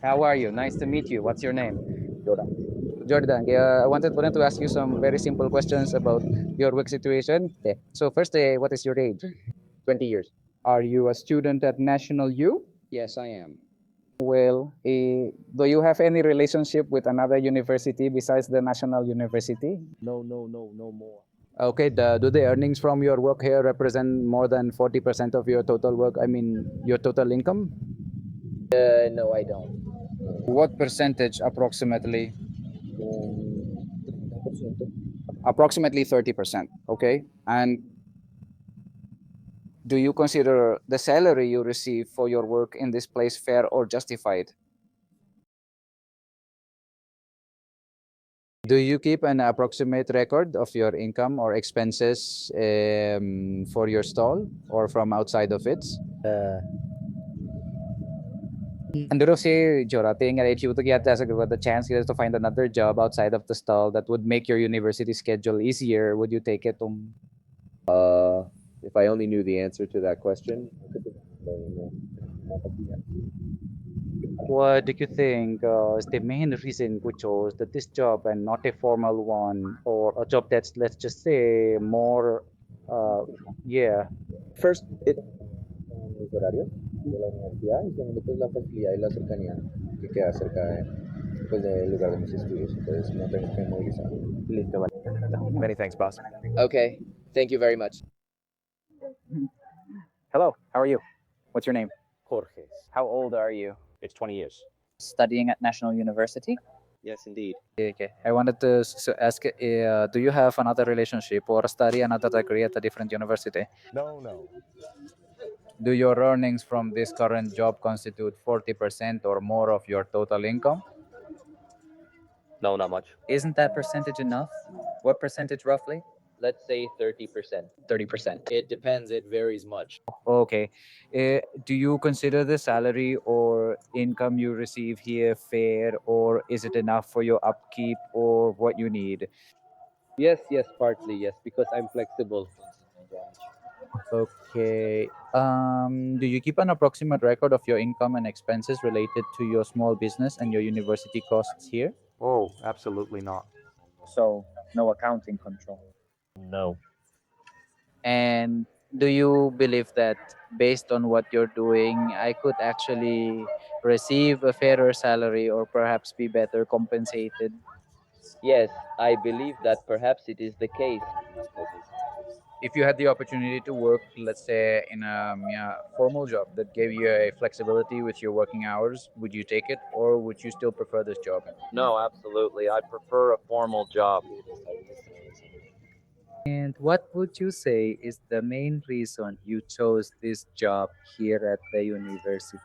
How are you? Nice to meet you. What's your name? Jordan. Jordan. I wanted to ask you some very simple questions about your work situation. Yeah, So first, what is your age? 20 years. Are you a student at National U? Yes, I am. Well, do you have any relationship with another university besides the National University? No, no, no, no more. Okay, do the earnings from your work here represent more than 40% of your total work? I mean, your total income? No, I don't. What percentage approximately? Um, 30%. Approximately 30%. Okay. And do you consider the salary you receive for your work in this place fair or justified? Do you keep an approximate record of your income or expenses for your stall or from outside of it? Uh, And si Jorate nga if you to get the chance to find another job outside of the stall that would make your university schedule easier, would you take it? uh, if I only knew the answer to that question. What do you think is the main reason we chose this job and not a formal one or a job that's, let's just say, more, uh, yeah. First, los horarios de la universidad y segundo, pues la facilidad y la cercanía que queda cerca de, pues, del lugar de mis estudios. Entonces no tengo que movilizar. Listo, vale. Many thanks, boss. Okay, thank you very much. Hello, how are you? What's your name? Jorge. How old are you? It's 20 years. Studying at National University? Yes, indeed. Okay. I wanted to ask, do you have another relationship or study another degree at a different university? No, no. Do your earnings from this current job constitute 40% or more of your total income? No, not much. Isn't that percentage enough? What percentage roughly? Let's say 30%. 30%. It depends, it varies much. Okay. Do you consider the salary or income you receive here fair, or is it enough for your upkeep or what you need? Yes, yes, partly, yes, because I'm flexible. Okay. Do you keep an approximate record of your income and expenses related to your small business and your university costs here? Oh, absolutely not. So, no accounting control. No. And do you believe that based on what you're doing, I could actually receive a fairer salary or perhaps be better compensated? Yes, I believe that perhaps it is the case. If you had the opportunity to work, let's say, in a formal job that gave you a flexibility with your working hours, would you take it or would you still prefer this job? No, absolutely. I prefer a formal job. And what would you say is the main reason you chose this job here at the university?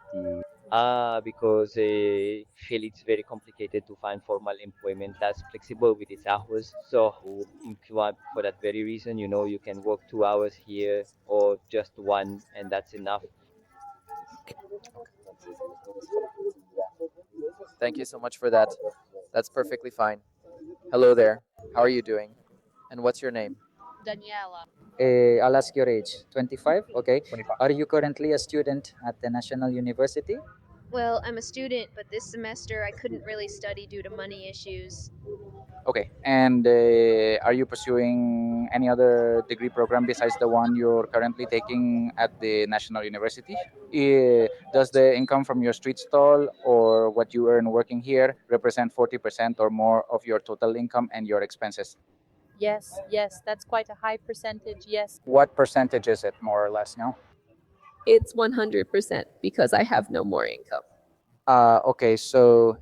Because I feel it's very complicated to find formal employment that's flexible with its hours. So, for that very reason, you can work 2 hours here or just one, and that's enough. Thank you so much for that. That's perfectly fine. Hello there. How are you doing? And what's your name? I'll ask your age. 25? Okay. 25. Are you currently a student at the National University? Well, I'm a student, but this semester I couldn't really study due to money issues. Okay. And are you pursuing any other degree program besides the one you're currently taking at the National University? Does the income from your street stall or what you earn working here represent 40% or more of your total income and your expenses? Yes, yes, that's quite a high percentage. Yes, What percentage is it, more or less? No. It's 100% because I have no more income. Okay, so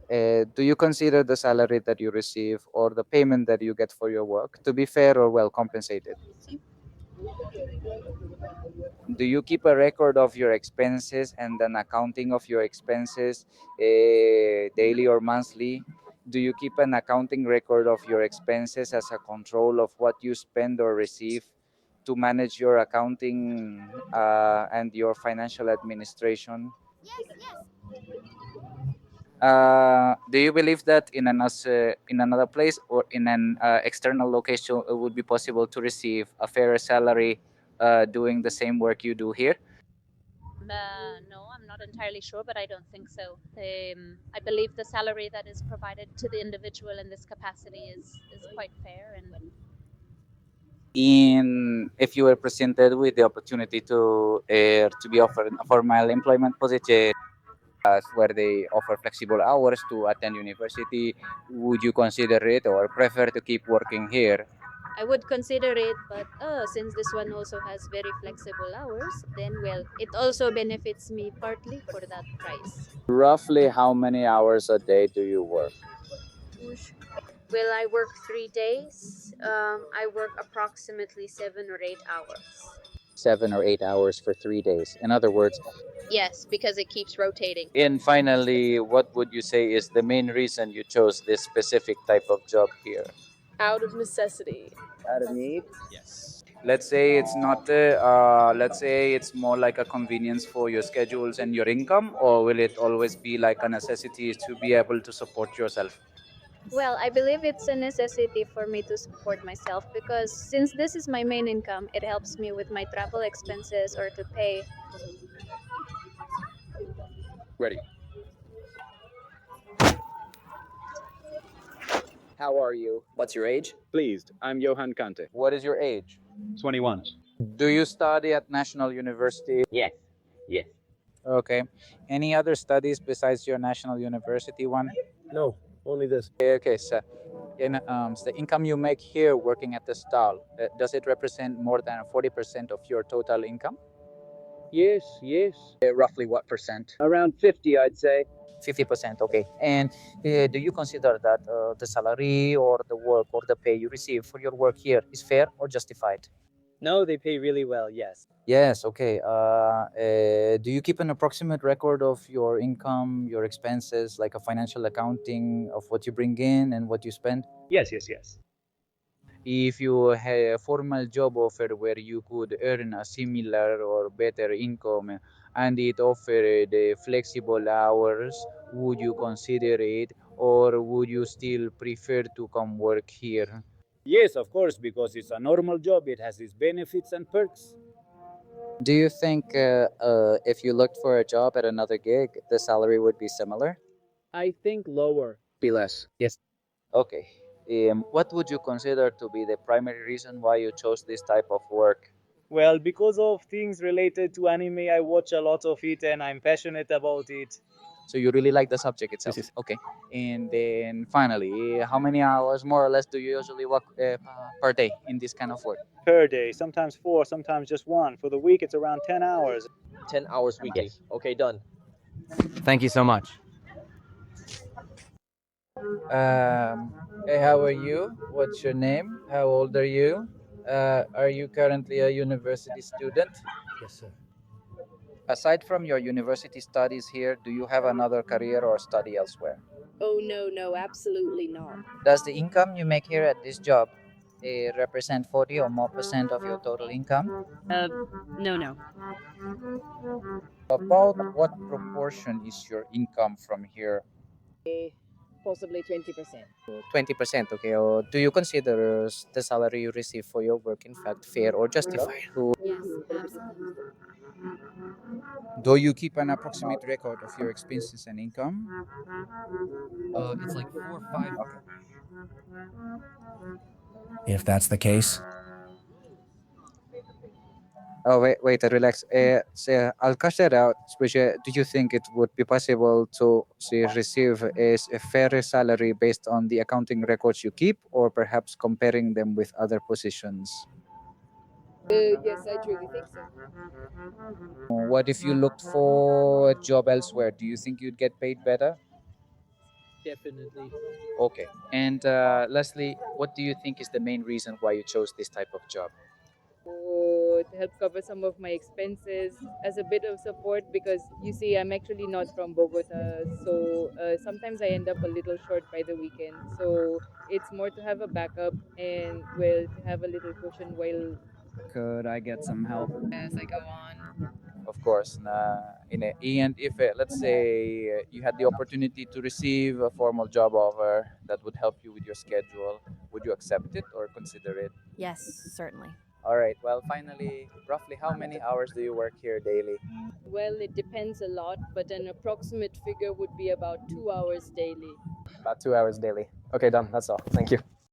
do you consider the salary that you receive or the payment that you get for your work to be fair or well compensated? Do you keep a record of your expenses and an accounting of your expenses daily or monthly? Do you keep an accounting record of your expenses as a control of what you spend or receive to manage your accounting and your financial administration? Do you believe that in another place or in an external location it would be possible to receive a fairer salary doing the same work you do here? not entirely sure, but I don't think so. I believe the salary that is provided to the individual in this capacity is quite fair. And In if you were presented with the opportunity to be offered a formal employment position where they offer flexible hours to attend university, would you consider it or prefer to keep working here? I would consider it, but since this one also has very flexible hours, then well, it also benefits me partly for that price. Roughly how many hours a day do you work? Well, I work 3 days. I work approximately 7 or 8 hours. 7 or 8 hours for 3 days. In other words, Yes, because it keeps rotating. and finally, what would you say is the main reason you chose this specific type of job here? Out of necessity. Out of need? Yes. Let's say it's not, let's say it's more like a convenience for your schedules and your income, or will it always be like a necessity to be able to support yourself? Well, I believe it's a necessity for me to support myself because since this is my main income, it helps me with my travel expenses or to pay. Ready. How are you? What's your age? Pleased. I'm Johan Kante. What is your age? 21. Do you study at National University? Yes, yes. Okay. Any other studies besides your National University one? No, only this. Okay, so so the income you make here working at the stall, does it represent more than 40% of your total income? Yes, yes. Roughly what percent? Around 50, I'd say. 50%, okay. And do you consider that the salary or the work or the pay you receive for your work here is fair or justified? No, they pay really well, yes. Yes, okay. Do you keep an approximate record of your income, your expenses, like a financial accounting of what you bring in and what you spend? Yes, yes, yes. If you had a formal job offer where you could earn a similar or better income and it offered flexible hours, would you consider it or would you still prefer to come work here? Yes, of course, because it's a normal job. It has its benefits and perks. Do you think if you looked for a job at another gig, the salary would be similar? I think lower. Be less. Yes. Okay. What would you consider to be the primary reason why you chose this type of work? Well, because of things related to anime, I watch a lot of it and I'm passionate about it. So you really like the subject itself. Yes, yes. Okay. And then finally, how many hours more or less do you usually work per day in this kind of work? Per day, sometimes 4, sometimes just 1. For the week, it's around 10 hours. 10 hours weekly. Yes. Okay, done. Thank you so much. Hey, how are you? What's your name? How old are you? Are you currently a university student? Yes, sir. Aside from your university studies here, do you have another career or study elsewhere? Oh, no, no, absolutely not. Does the income you make here at this job represent 40 or more percent of your total income? No, no. About what proportion is your income from here? Possibly 20%. 20%, okay. Or do you consider the salary you receive for your work in fact fair or justified? Yes, absolutely. Do you keep an approximate record of your expenses and income? It's like 4 or 5. Okay. If that's the case. Oh wait, relax. I'll cash that out. Especially, do you think it would be possible to receive a fair salary based on the accounting records you keep, or perhaps comparing them with other positions? Yes, I truly think so. What if you looked for a job elsewhere? Do you think you'd get paid better? Definitely. Okay. And lastly, what do you think is the main reason why you chose this type of job? To help cover some of my expenses as a bit of support because you see I'm actually not from Bogota, so sometimes I end up a little short by the weekend, so it's more to have a backup and well to have a little cushion while Could I get some help? as I go on. Of course, and if let's say you had the opportunity to receive a formal job offer that would help you with your schedule, would you accept it or consider it? Yes, certainly. All right. Well, finally, roughly how many hours do you work here daily? Well, it depends a lot, but an approximate figure would be about 2 hours daily. About 2 hours daily. Okay, done. That's all. Thank you.